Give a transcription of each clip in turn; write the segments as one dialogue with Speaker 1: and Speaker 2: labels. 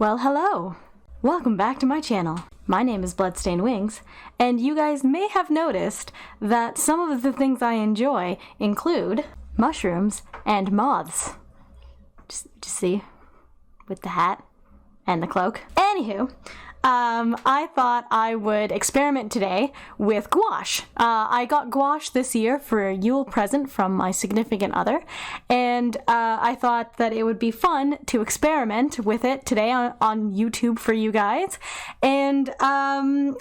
Speaker 1: Well, hello! Welcome back to my channel. My name is Bloodstained Wings, and you guys may have noticed that some of the things I enjoy include mushrooms and moths. Just see? With the hat and the cloak. Anywho, I thought I would experiment today with gouache. I got gouache this year for a Yule present from my significant other, and I thought that it would be fun to experiment with it today on YouTube for you guys. And,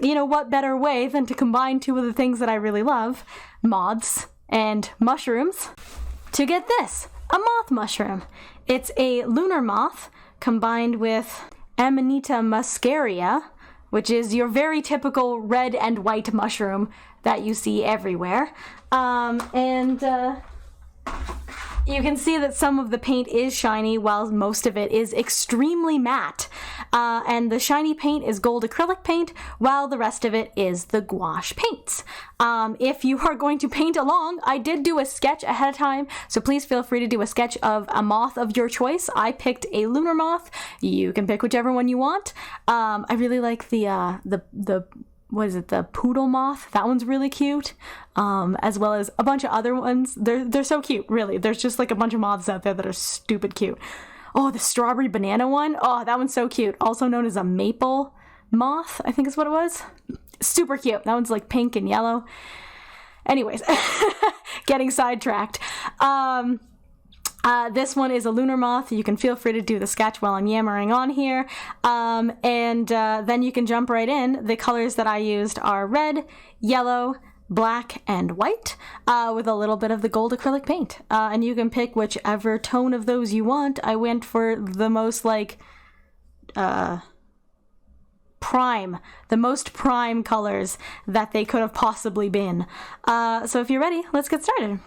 Speaker 1: you know, what better way than to combine two of the things that I really love, moths and mushrooms, to get this, a moth mushroom. It's a lunar moth combined with amanita muscaria, which is your very typical red and white mushroom that you see everywhere. You can see that some of the paint is shiny while most of it is extremely matte. And the shiny paint is gold acrylic paint while the rest of it is the gouache paints. If you are going to paint along, I did do a sketch ahead of time, so please feel free to do a sketch of a moth of your choice. I picked a lunar moth. You can pick whichever one you want. I really like the what is it, the poodle moth? That one's really cute, as well as a bunch of other ones. They're so cute, really. There's just like a bunch of moths out there that are stupid cute. Oh, the strawberry banana one. Oh, that one's so cute. Also known as a maple moth, I think is what it was. Super cute. That one's like pink and yellow. Anyways, getting sidetracked. This one is a lunar moth. You can feel free to do the sketch while I'm yammering on here. Then you can jump right in. The colors that I used are red, yellow, black, and white, with a little bit of the gold acrylic paint. And you can pick whichever tone of those you want. I went for the most the most prime colors that they could have possibly been. So if you're ready, let's get started.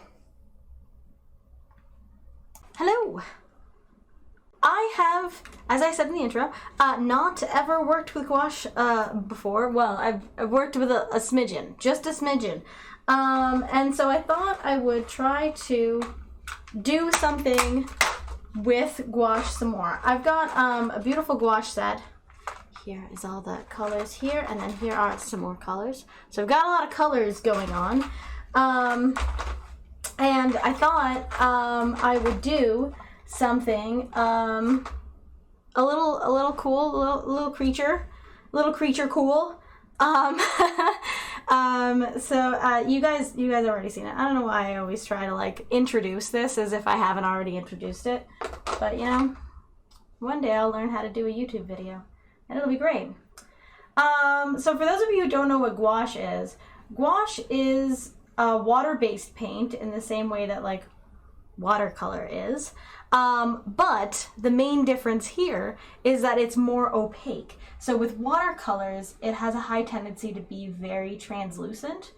Speaker 1: Hello! I have, as I said in the intro, not ever worked with gouache before. Well, I've worked with a smidgen, just a smidgen. And so I thought I would try to do something with gouache some more. I've got a beautiful gouache set. Here is all the colors here, and then here are some more colors. So I've got a lot of colors going on. And I thought I would do something a little cool, a little creature cool. You guys already seen it. I don't know why I always try to like introduce this as if I haven't already introduced it, but you know, one day I'll learn how to do a YouTube video, and it'll be great. So for those of you who don't know what gouache is a water-based paint in the same way that like watercolor is, but the main difference here is that it's more opaque. So with watercolors, it has a high tendency to be very translucent,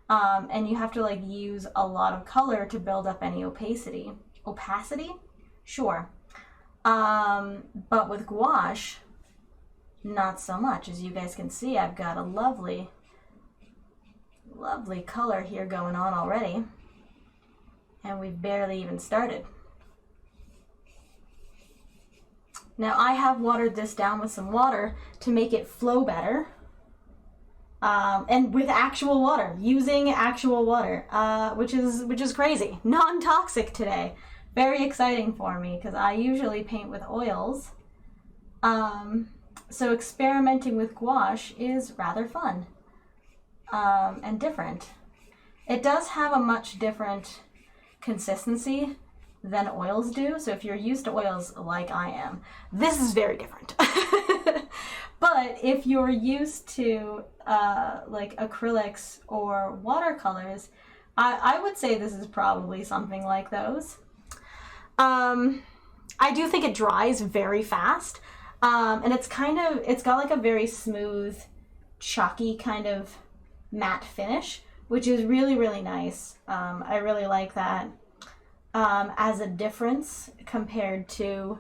Speaker 1: and you have to like use a lot of color to build up any opacity. Sure. But with gouache, not so much. As you guys can see, I've got a lovely color here going on already, and we've barely even started. Now I have watered this down with some water to make it flow better, and with actual water, using actual water, which is crazy. Non-toxic today. Very exciting for me because I usually paint with oils, so experimenting with gouache is rather fun. And different. It does have a much different consistency than oils do, so if you're used to oils like I am, this is very different. But if you're used to like acrylics or watercolors, I would say this is probably something like those. I do think it dries very fast, and it's got like a very smooth, chalky kind of matte finish, which is really, really nice. I really like that as a difference compared to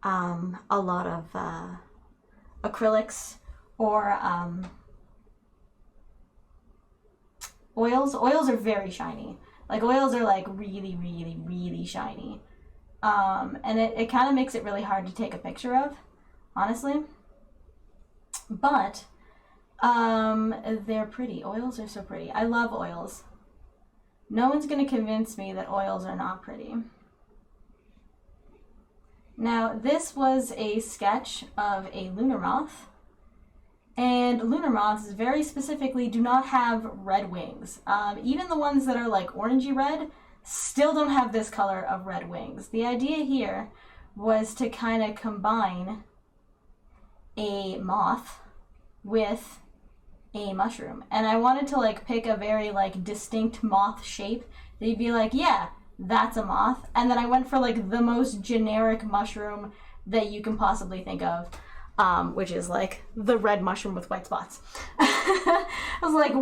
Speaker 1: a lot of acrylics or oils. Oils are very shiny. Like oils are like really, really, really shiny. And it kind of makes it really hard to take a picture of. honestly. But they're pretty. Oils are so pretty. I love oils. No one's going to convince me that oils are not pretty. Now, this was a sketch of a lunar moth. And lunar moths very specifically do not have red wings. Even the ones that are like orangey red still don't have this color of red wings. The idea here was to kind of combine a moth with a mushroom. And I wanted to like pick a very like distinct moth shape that you'd be like, yeah, that's a moth. And then I went for like the most generic mushroom that you can possibly think of. Which is like the red mushroom with white spots. I was like,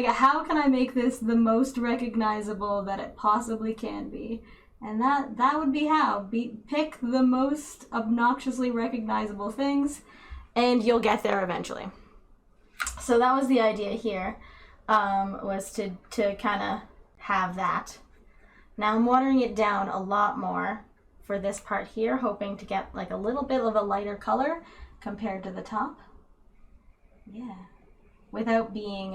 Speaker 1: how can I make this the most recognizable that it possibly can be? And that would be how. Pick the most obnoxiously recognizable things, and you'll get there eventually. So that was the idea here, was to kind of have that. Now I'm watering it down a lot more for this part here, hoping to get like a little bit of a lighter color compared to the top. Yeah. Without being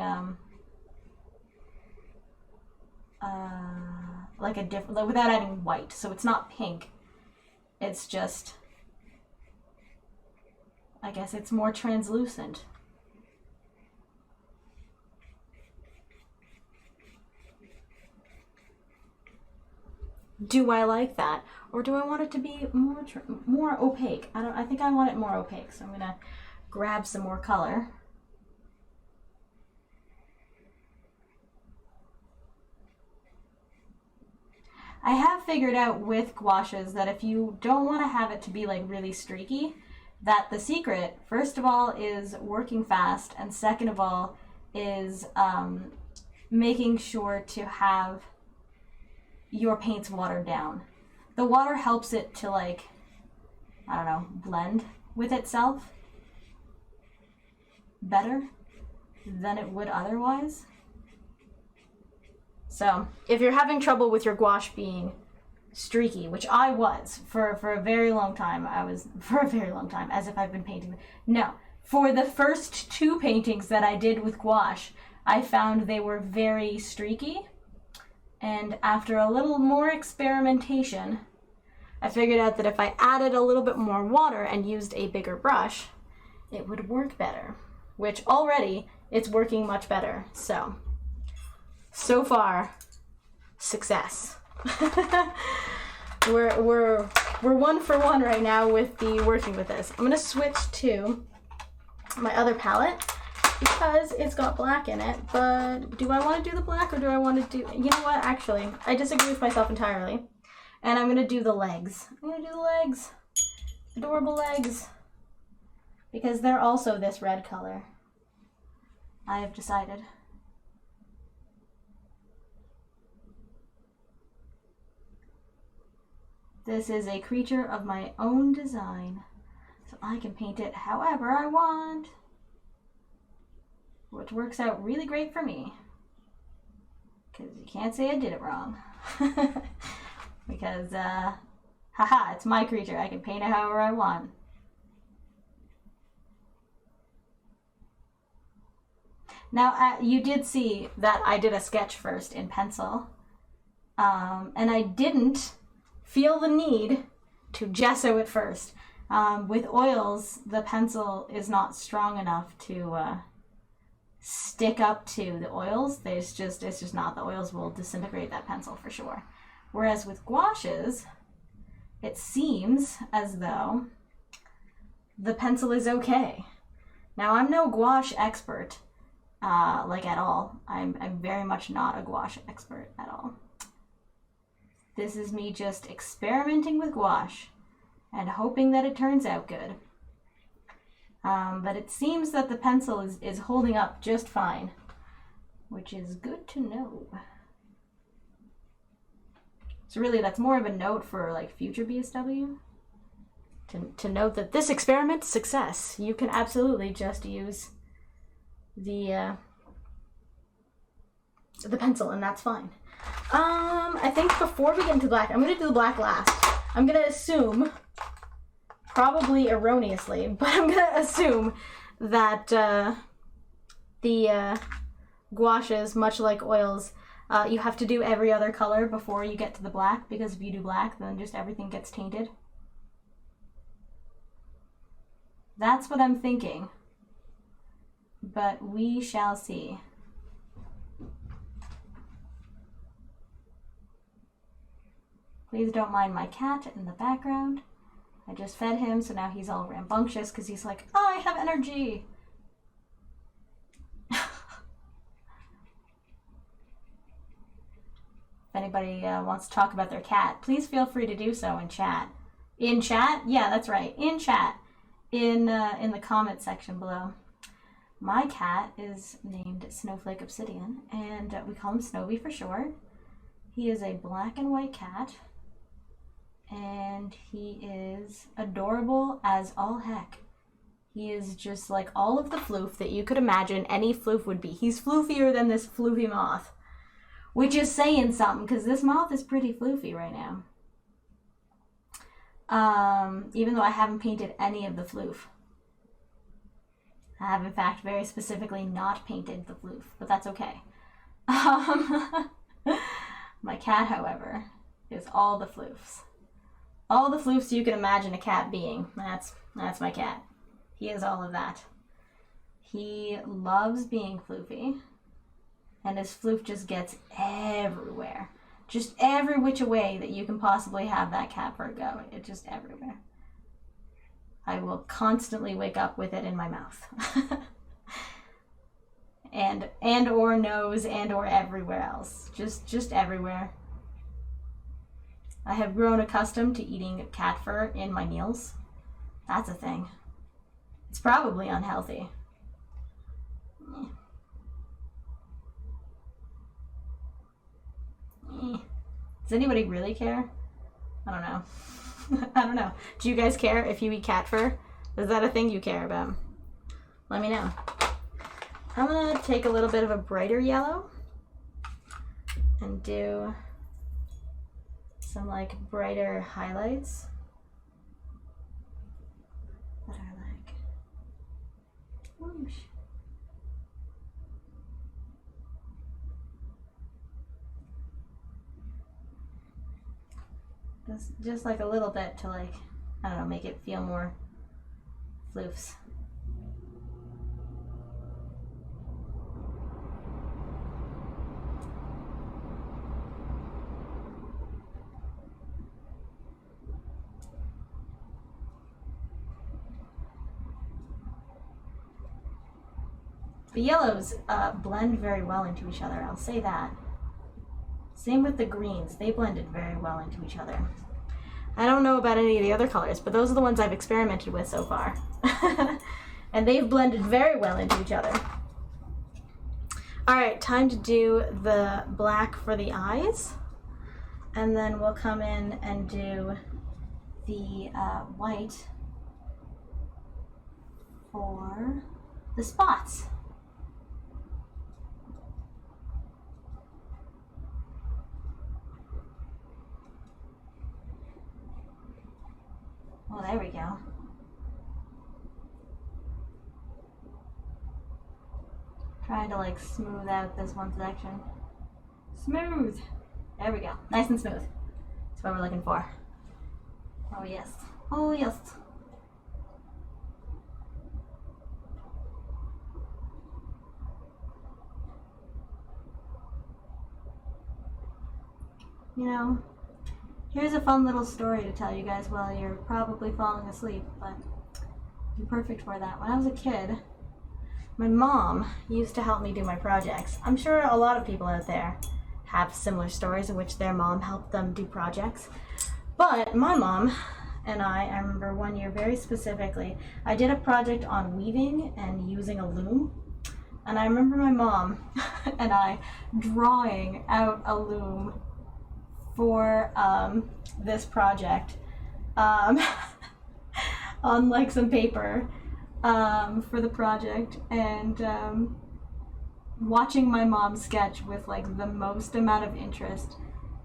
Speaker 1: like a different, like without adding white. So it's not pink. It's just, I guess it's more translucent. Do I like that? Or do I want it to be more opaque? I think I want it more opaque, so I'm gonna grab some more color. I have figured out with gouaches that if you don't want to have it to be like really streaky, that the secret, first of all, is working fast, and second of all, is making sure to have your paints watered down. The water helps it to like, I don't know, blend with itself better than it would otherwise. So if you're having trouble with your gouache being streaky, which I was for a very long time, as if I've been painting. No, for the first two paintings that I did with gouache, I found they were very streaky. And after a little more experimentation, I figured out that if I added a little bit more water and used a bigger brush, it would work better, which already it's working much better. So far, success. we're 1 for 1 right now with the working with this. I'm gonna switch to my other palette because it's got black in it, but do I want to do the black or do I want to do, you know what, actually, I disagree with myself entirely. And I'm gonna do the legs. I'm gonna do the legs. Adorable legs. Because they're also this red color. I have decided. This is a creature of my own design, so I can paint it however I want, which works out really great for me, because you can't say I did it wrong. Because, haha, it's my creature. I can paint it however I want. Now, you did see that I did a sketch first in pencil, and I didn't feel the need to gesso it first. With oils, the pencil is not strong enough to stick up to the oils. It's just not. The oils will disintegrate that pencil for sure. Whereas with gouaches, it seems as though the pencil is okay. Now, I'm no gouache expert, like at all. I'm very much not a gouache expert at all. This is me just experimenting with gouache and hoping that it turns out good. But it seems that the pencil is holding up just fine, which is good to know. So really, that's more of a note for like future BSW. To note that this experiment success. You can absolutely just use the pencil, and that's fine. I think before we get into black, I'm gonna do the black last. I'm gonna assume probably erroneously, but I'm gonna assume that the gouaches, much like oils, you have to do every other color before you get to the black, because if you do black, then just everything gets tainted. That's what I'm thinking, but we shall see. Please don't mind my cat in the background. I just fed him, so now he's all rambunctious because he's like, oh, I have energy. If anybody wants to talk about their cat, please feel free to do so in chat. In chat? Yeah, that's right. In chat. In the comment section below. My cat is named Snowflake Obsidian, and we call him Snowy for short. He is a black and white cat, and he is adorable as all heck. He is just like all of the floof that you could imagine any floof would be. He's floofier than this floofy moth, which is saying something, because this moth is pretty floofy right now. Even though I haven't painted any of the floof. I have, in fact, very specifically not painted the floof, but that's okay. My cat, however, is all the floofs. All the floofs you can imagine a cat being. That's my cat. He is all of that. He loves being floofy, and his floof just gets everywhere. Just every which way that you can possibly have that cat fur go. It's just everywhere. I will constantly wake up with it in my mouth. and or nose and or everywhere else. Just everywhere. I have grown accustomed to eating cat fur in my meals. That's a thing. It's probably unhealthy. Does anybody really care? I don't know. I don't know. Do you guys care if you eat cat fur? Is that a thing you care about? Let me know. I'm gonna take a little bit of a brighter yellow and do some like brighter highlights that are like whoosh. Just like a little bit to, like, I don't know, make it feel more floofs. The yellows blend very well into each other, I'll say that. Same with the greens, they blended very well into each other. I don't know about any of the other colors, but those are the ones I've experimented with so far. And they've blended very well into each other. All right, time to do the black for the eyes. And then we'll come in and do the white for the spots. Oh, there we go. Trying to like smooth out this one section. Smooth! There we go. Nice and smooth. That's what we're looking for. Oh yes. Oh yes. You know, here's a fun little story to tell you guys while you're probably falling asleep, but I'm perfect for that. When I was a kid, my mom used to help me do my projects. I'm sure a lot of people out there have similar stories in which their mom helped them do projects. But my mom and I remember one year very specifically, I did a project on weaving and using a loom. And I remember my mom and I drawing out a loom for this project on like some paper for the project, and watching my mom sketch with like the most amount of interest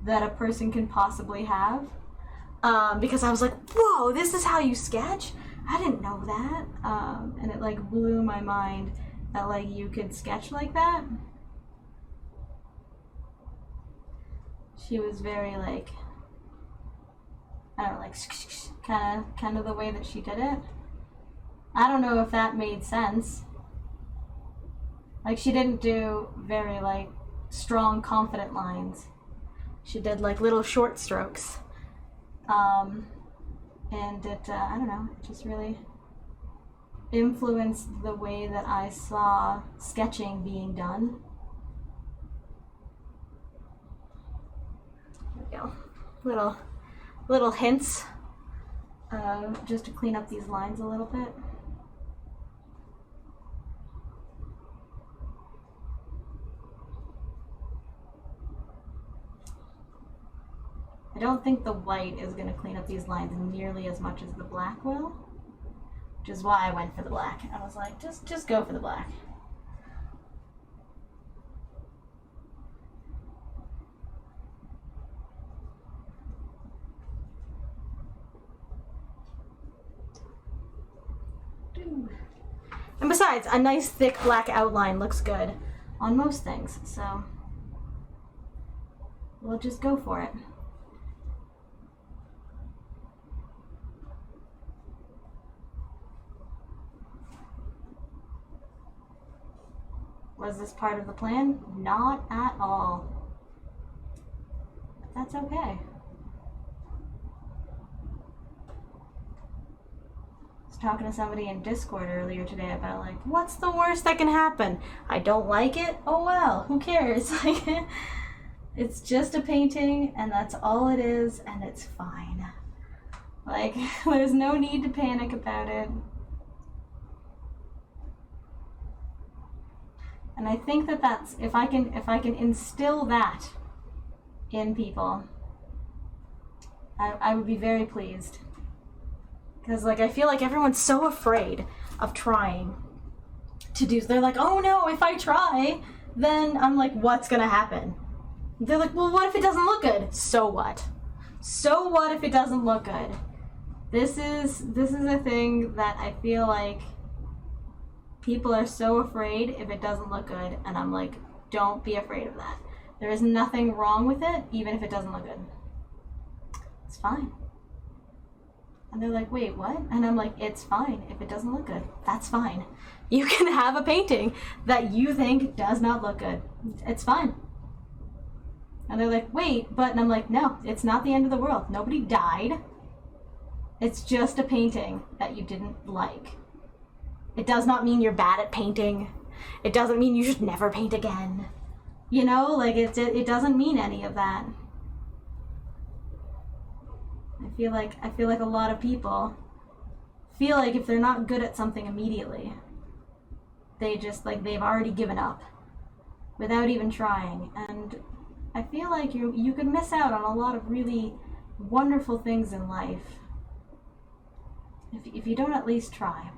Speaker 1: that a person can possibly have. because I was like, whoa, this is how you sketch? I didn't know that. And it like blew my mind that like you could sketch like that. She was very like, I don't know, like kind of the way that she did it. I don't know if that made sense. Like she didn't do very like strong, confident lines. She did like little short strokes. And it, I don't know, it just really influenced the way that I saw sketching being done. There we go. Little hints, just to clean up these lines a little bit. I don't think the white is going to clean up these lines nearly as much as the black will, which is why I went for the black. I was like, just go for the black. And besides, a nice thick black outline looks good on most things, so we'll just go for it. Was this part of the plan? Not at all. But that's okay. I was talking to somebody in Discord earlier today about like, what's the worst that can happen? I don't like it? Oh well, who cares? Like, it's just a painting and that's all it is and it's fine. Like, there's no need to panic about it. And I think that that's, if I can instill that in people, I would be very pleased. Because like I feel like everyone's so afraid of trying to do. They're like, oh no, if I try, then I'm like, what's gonna happen? They're like, well, what if it doesn't look good? So what? So what if it doesn't look good? This is a thing that I feel like people are so afraid if it doesn't look good, and I'm like, don't be afraid of that. There is nothing wrong with it, even if it doesn't look good. It's fine. And they're like, wait, what? And I'm like, it's fine if it doesn't look good. That's fine. You can have a painting that you think does not look good. It's fine. And they're like, wait, but, and I'm like, no, it's not the end of the world. Nobody died. It's just a painting that you didn't like. It does not mean you're bad at painting. It doesn't mean you should never paint again. You know, like it doesn't mean any of that. I feel like a lot of people feel like if they're not good at something immediately, they just like they've already given up without even trying. And I feel like you could miss out on a lot of really wonderful things in life if you don't at least try.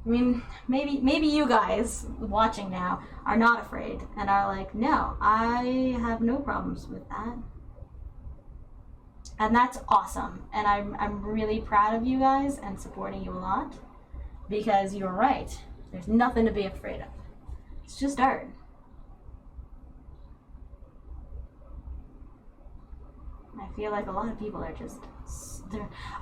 Speaker 1: I mean, maybe you guys watching now are not afraid and are like, no, I have no problems with that. And that's awesome. And I'm really proud of you guys and supporting you a lot, because you're right. There's nothing to be afraid of. It's just art. I feel like a lot of people are just,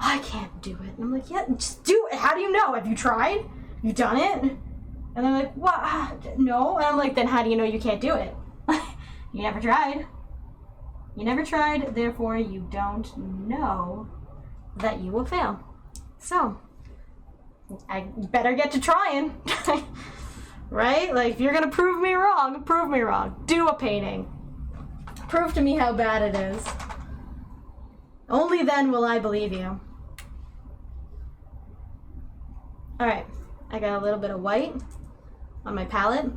Speaker 1: I can't do it. And I'm like, yeah, just do it. How do you know? Have you tried? You done it? And they're like, what? No. And I'm like, then how do you know you can't do it? You never tried. You never tried, therefore you don't know that you will fail. So, I better get to trying. Right? Like, if you're gonna prove me wrong, prove me wrong. Do a painting. Prove to me how bad it is. Only then will I believe you. Alright. I got a little bit of white on my palette.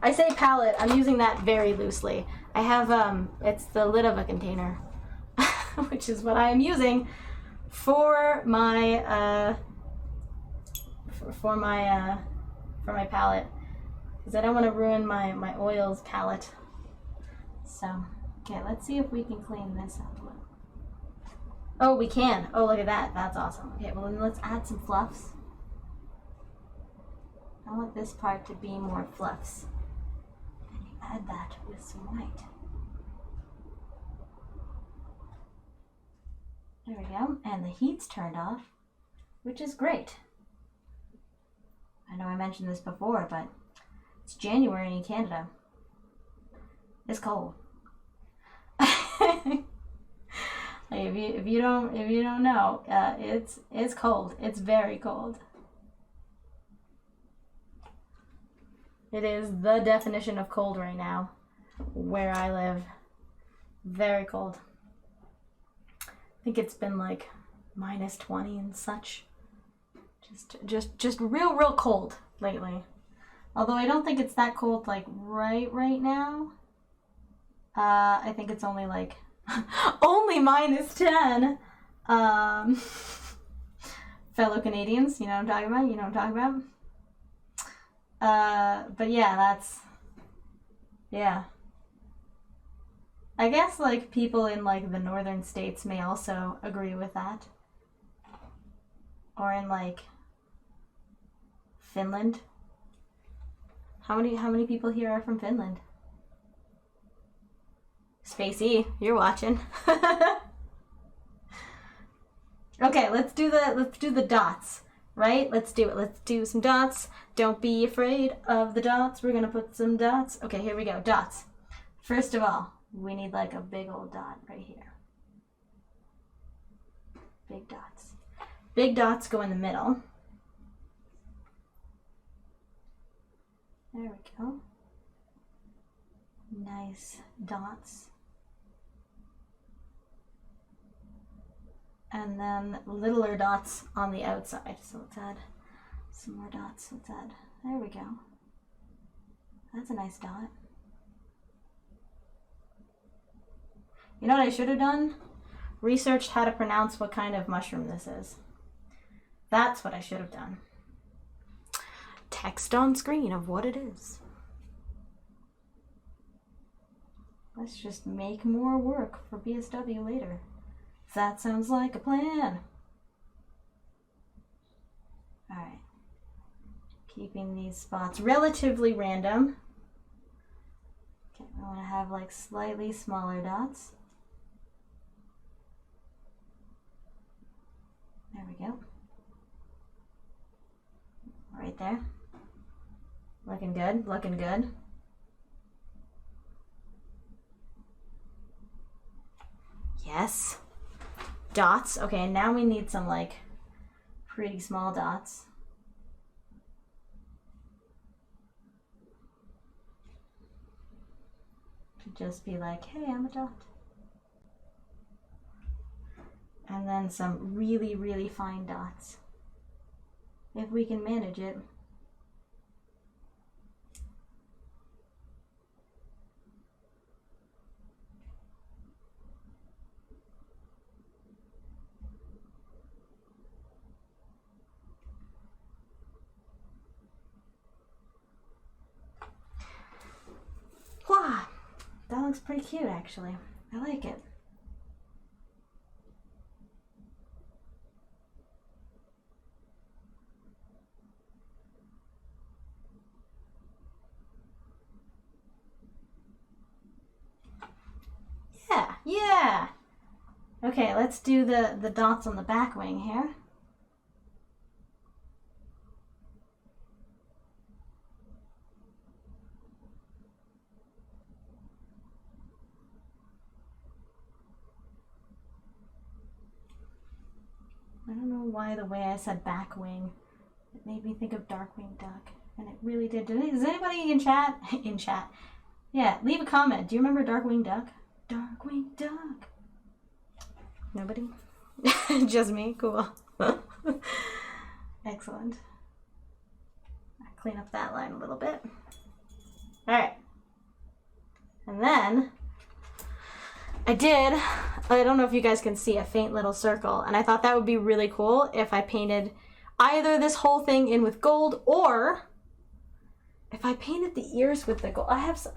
Speaker 1: I say palette, I'm using that very loosely. I have, it's the lid of a container, which is what I am using for my, for my palette, because I don't want to ruin my oils palette. So, okay, let's see if we can clean this up a little. Oh, we can. Oh, look at that. That's awesome. Okay, well then let's add some fluffs. I want this part to be more fluffs. And you add that with some white. There we go. And the heat's turned off, which is great. I know I mentioned this before, but it's January in Canada. It's cold. If you don't know, it's cold. It's very cold. It is the definition of cold right now, where I live. Very cold. I think it's been like -20 and such. Just real cold lately. Although I don't think it's that cold like right now. I think it's only like only -10. Fellow Canadians, you know what I'm talking about? You know what I'm talking about? But yeah, yeah. I guess like people in like the northern states may also agree with that. Or in like Finland. How many people here are from Finland? Spacey, you're watching. Okay, let's do the dots, right? Let's do it. Let's do some dots. Don't be afraid of the dots. We're gonna put some dots. Okay, here we go. Dots. First of all, we need like a big old dot right here. Big dots. Big dots go in the middle. There we go. Nice dots. And then littler dots on the outside. So let's add some more dots. Let's add, there we go. That's a nice dot. You know what I should have done? Researched how to pronounce what kind of mushroom this is. That's what I should have done. Text on screen of what it is. Let's just make more work for BSW later. That sounds like a plan. Alright. Keeping these spots relatively random. Okay, I want to have like slightly smaller dots. There we go. Right there. Looking good, looking good. Yes. Dots. Okay, now we need some like pretty small dots. To just be like, hey, I'm a dot. And then some really fine dots. If we can manage it. Wow, that looks pretty cute actually. I like it. Yeah. Okay, let's do the dots on the back wing here. I don't know why the way I said back wing, it made me think of dark-winged duck, and it really did. Does anybody in chat? In chat. Yeah, leave a comment. Do you remember dark-winged duck? Dark-winged duck. Nobody? Just me? Cool. Excellent. I'll clean up that line a little bit. Alright. And then I don't know if you guys can see a faint little circle, and I thought that would be really cool if I painted either this whole thing in with gold, or if I painted the ears with the gold. I have some.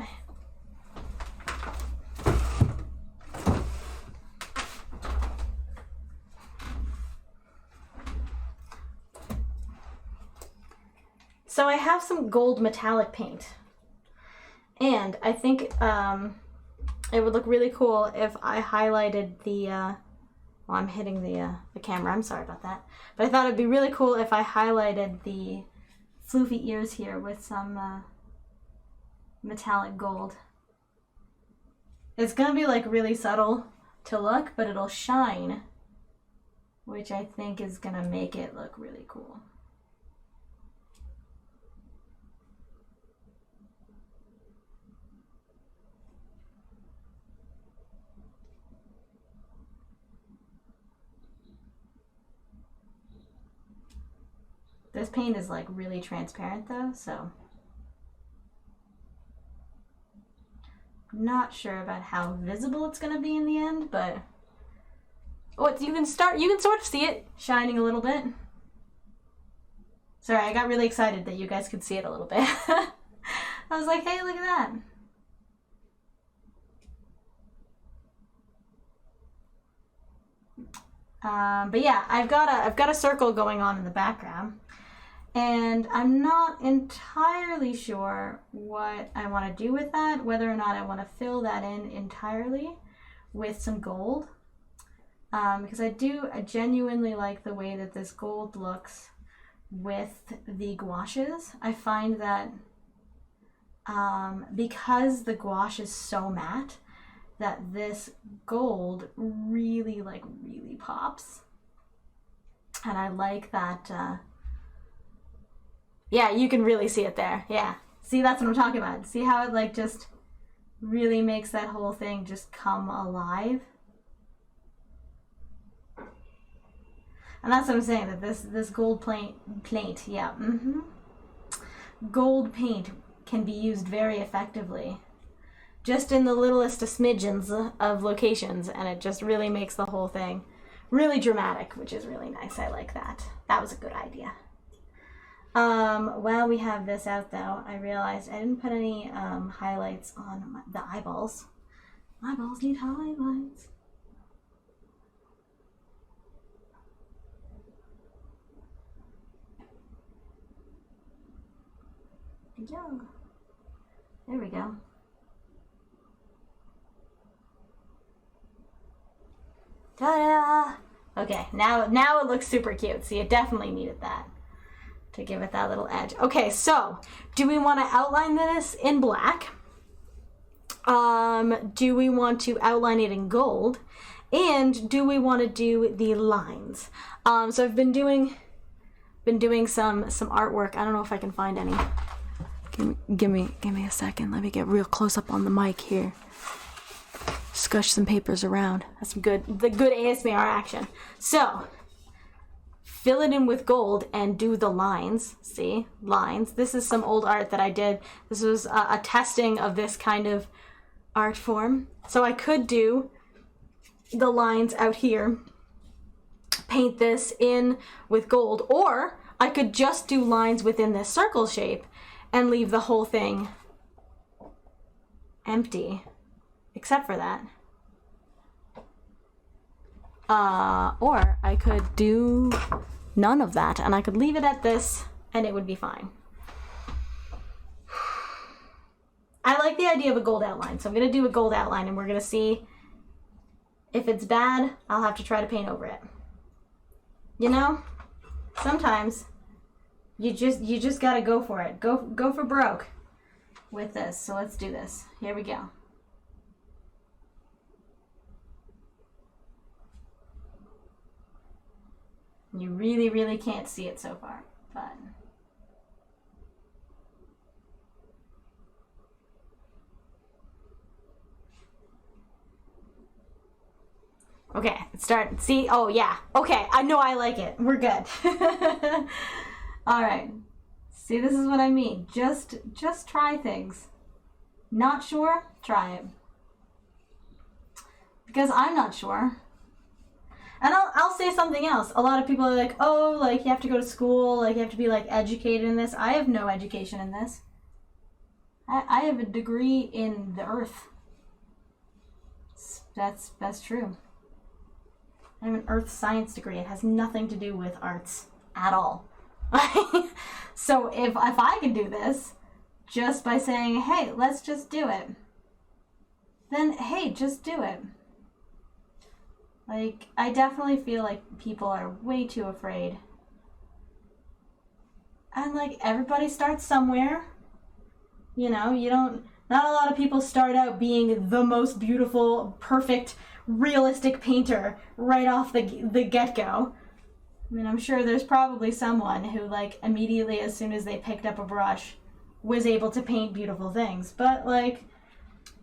Speaker 1: So I have some gold metallic paint, and I think it would look really cool if I highlighted the, well, I'm hitting the camera, I'm sorry about that. But I thought it'd be really cool if I highlighted the floofy ears here with some metallic gold. It's gonna be like really subtle to look, but it'll shine, which I think is gonna make it look really cool. This paint is like really transparent though, so I'm not sure about how visible it's gonna be in the end, but you can sort of see it shining a little bit. Sorry, I got really excited that you guys could see it a little bit. I was like, hey, look at that. But yeah, I've got a circle going on in the background, and I'm not entirely sure what I want to do with that, whether or not I want to fill that in entirely with some gold, because I genuinely like the way that this gold looks with the gouaches. I find that because the gouache is so matte, that this gold really pops. And I like that, yeah, you can really see it there. Yeah, see, that's what I'm talking about. See how it like just really makes that whole thing just come alive? And that's what I'm saying, that this gold paint, yeah, gold paint can be used very effectively just in the littlest of smidgens of locations, and it just really makes the whole thing really dramatic, which is really nice. I like that. That was a good idea. While we have this out though, I realized I didn't put any highlights on the eyeballs. Eyeballs need highlights. Yeah. There we go. Ta-da! Okay, now it looks super cute. See, it definitely needed that to give it that little edge. Okay, so do we want to outline this in black? Do we want to outline it in gold? And do we want to do the lines? So I've been doing some artwork. I don't know if I can find any. Give me a second. Let me get real close up on the mic here. Scush some papers around. That's the good ASMR action. So fill it in with gold and do the lines. See, lines. This is some old art that I did. This was a testing of this kind of art form. So I could do the lines out here, paint this in with gold, or I could just do lines within this circle shape and leave the whole thing empty, except for that. Or I could do none of that, and I could leave it at this, and it would be fine. I like the idea of a gold outline, so I'm going to do a gold outline, and we're going to see if it's bad. I'll have to try to paint over it. You know, sometimes you just got to go for it. Go for broke with this. So let's do this. Here we go. You really can't see it so far, but okay, it's starting. See? Oh yeah. Okay, I know I like it. We're good. All right. See, this is what I mean. Just try things. Not sure? Try it. Because I'm not sure. And I'll say something else. A lot of people are like, oh, like you have to go to school, like you have to be like educated in this. I have no education in this. I have a degree in the earth. That's true. I have an earth science degree. It has nothing to do with arts at all. So if I can do this just by saying, hey, let's just do it, then hey, just do it. Like, I definitely feel like people are way too afraid. And like, everybody starts somewhere. You know, not a lot of people start out being the most beautiful, perfect, realistic painter right off the get-go. I mean, I'm sure there's probably someone who, like, immediately as soon as they picked up a brush was able to paint beautiful things. But, like,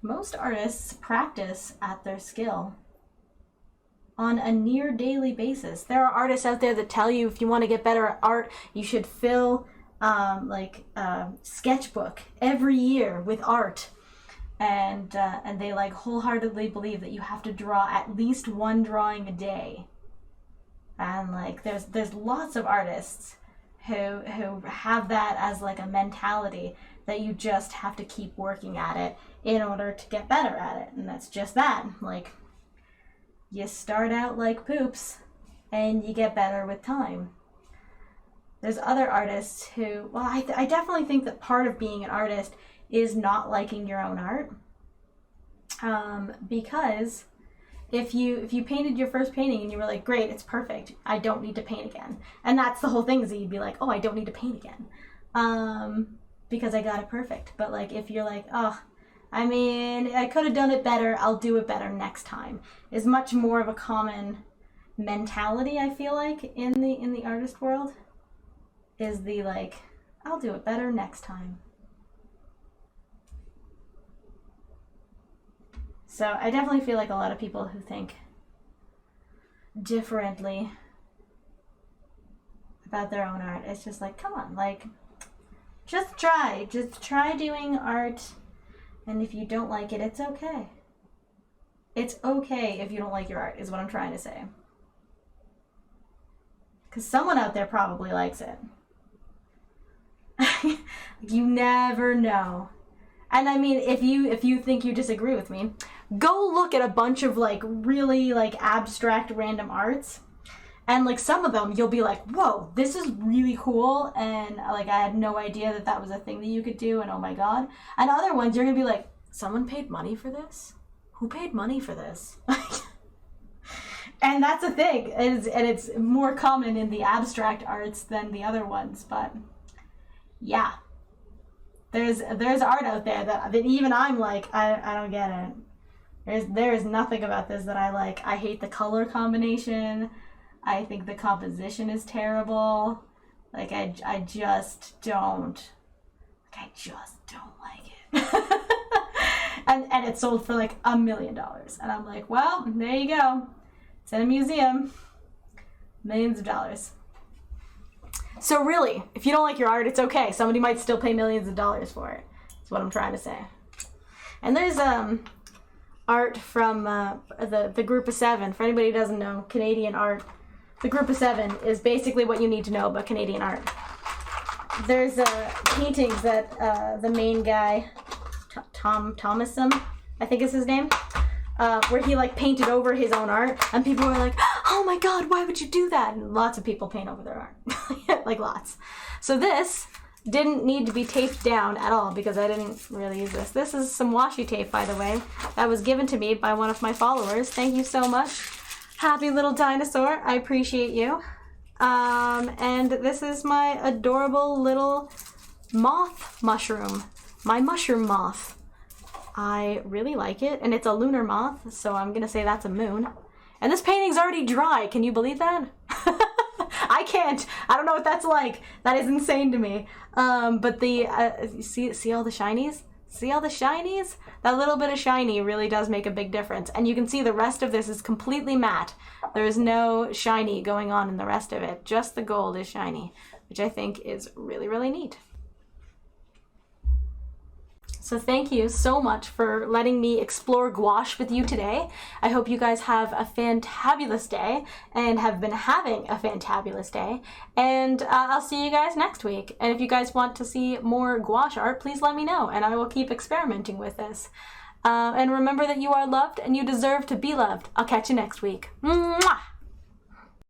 Speaker 1: most artists practice at their skill on a near daily basis. There are artists out there that tell you if you want to get better at art, you should fill a sketchbook every year with art. And they like wholeheartedly believe that you have to draw at least one drawing a day. And like there's lots of artists who have that as like a mentality that you just have to keep working at it in order to get better at it. And that's just that. Like, you start out like poops and you get better with time. There's other artists who, well, I definitely think that part of being an artist is not liking your own art. Because if you painted your first painting and you were like, great, it's perfect, I don't need to paint again. And that's the whole thing, is that you'd be like, oh, I don't need to paint again. Because I got it perfect. But like, if you're like, oh, I mean, I could have done it better, I'll do it better next time, is much more of a common mentality, I feel like, in the artist world. Is the like, I'll do it better next time. So I definitely feel like a lot of people who think differently about their own art, it's just like, come on, like, just try doing art, and if you don't like it, it's okay. It's okay if you don't like your art, is what I'm trying to say. Because someone out there probably likes it. You never know. And I mean, if you think you disagree with me, go look at a bunch of like really like abstract random arts, and like some of them you'll be like, whoa, this is really cool, and like I had no idea that was a thing that you could do, and oh my god. And other ones you're gonna be like, someone paid money for this? Who paid money for this? And that's a thing, and it's more common in the abstract arts than the other ones. But yeah, there's art out there that even I'm like, I don't get it. There's nothing about this that I like. I hate the color combination. I think the composition is terrible. Like I just don't like it. and it's sold for like $1 million, and I'm like, well, there you go. It's in a museum. Millions of dollars. So really, if you don't like your art, it's okay. Somebody might still pay millions of dollars for it. That's what I'm trying to say. And there's art from the Group of Seven. For anybody who doesn't know Canadian art, the Group of Seven is basically what you need to know about Canadian art. There's paintings that the main guy, Tom Thomason, I think is his name, where he like painted over his own art, and people were like, oh my god, why would you do that? And lots of people paint over their art. Like lots. So this didn't need to be taped down at all because I didn't really use this. This is some washi tape, by the way, that was given to me by one of my followers. Thank you so much. Happy little dinosaur. I appreciate you. And this is my adorable little moth mushroom. My mushroom moth. I really like it, and it's a lunar moth, so I'm gonna say that's a moon. And this painting's already dry. Can you believe that? I can't. I don't know what that's like. That is insane to me. But the see all the shinies? See all the shinies? That little bit of shiny really does make a big difference. And you can see the rest of this is completely matte. There's no shiny going on in the rest of it. Just the gold is shiny, which I think is really, really neat. So thank you so much for letting me explore gouache with you today. I hope you guys have a fantabulous day and have been having a fantabulous day. And I'll see you guys next week. And if you guys want to see more gouache art, please let me know and I will keep experimenting with this. And remember that you are loved and you deserve to be loved. I'll catch you next week. Mwah!